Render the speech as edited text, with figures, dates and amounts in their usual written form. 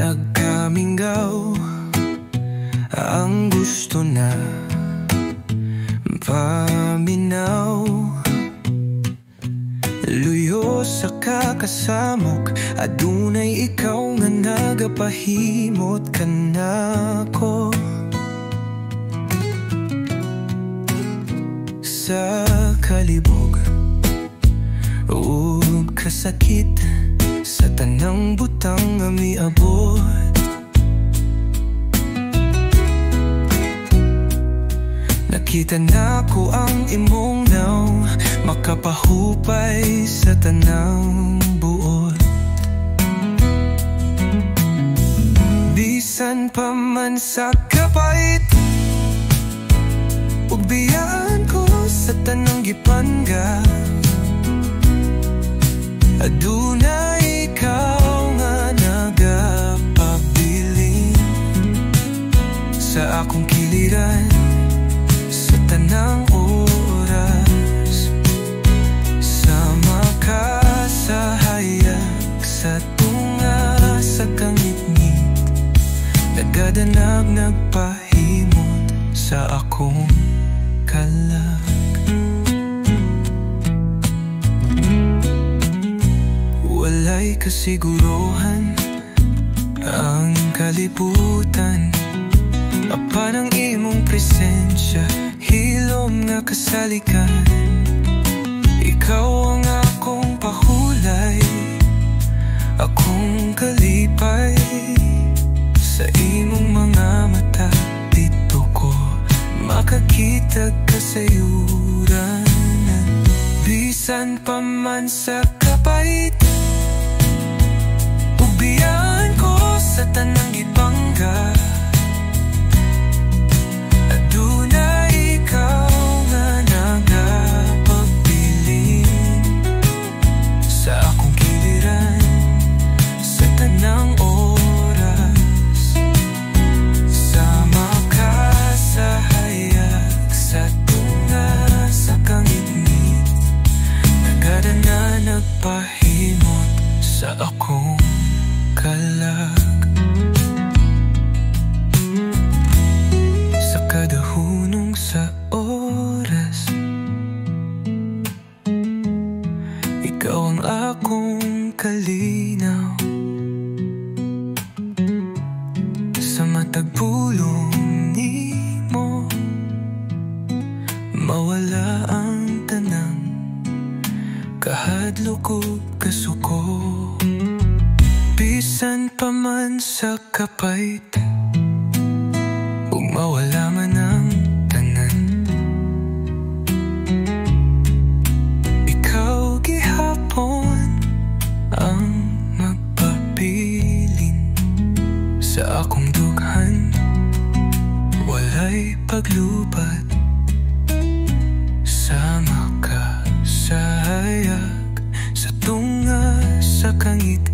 Nagkamingaw ang gusto na paminaw, luyo sa kakasamok, adunay ikaw nga nagapahimot ka na ko. Sa kalibog ug kasakit, sa tanang butang nga miabot, nakita na ko ang imong naw, makapahupay sa tanang buot. Bisan pa man sa kapait, ug biyaan ko sa tanang gipangga, aduna ikaw nga nagapabilin sa akong kiliran, sa tanang oras. Sama ka sa hayag, sa tunga, sa kangit-ngit, nagadanag nagpahimot sa akong kalag. Walay kasiguruhan ang kalibutan, apan ang imong presensya, hilom nga kasalikan. Ikaw ang akong pahulay, akong kalipay, sa imong mga mata dito ko makakita kasayuran. Bisan pa man sa kapait, biyaan ko sa tanang gipangga, aduna ikaw nga nagapabilin sa akong kiliran, sa tanang oras. Sama ka sa hayag, sa tunga, sa kangit-ngit, nagadana nagpahimot sa akong kalag. Sa kada hunong sa oras, ikaw ang akong kalinaw, sa matag pulong nimo mawala ang tanang kahadlok ug kasuko. Bisan pa man sa kapait, ug mawala man ang tanan, ikaw gihapon ang magpabilin sa akong dughan. Walay paglupat, sama ka sa hayag, sa tunga, sa kangit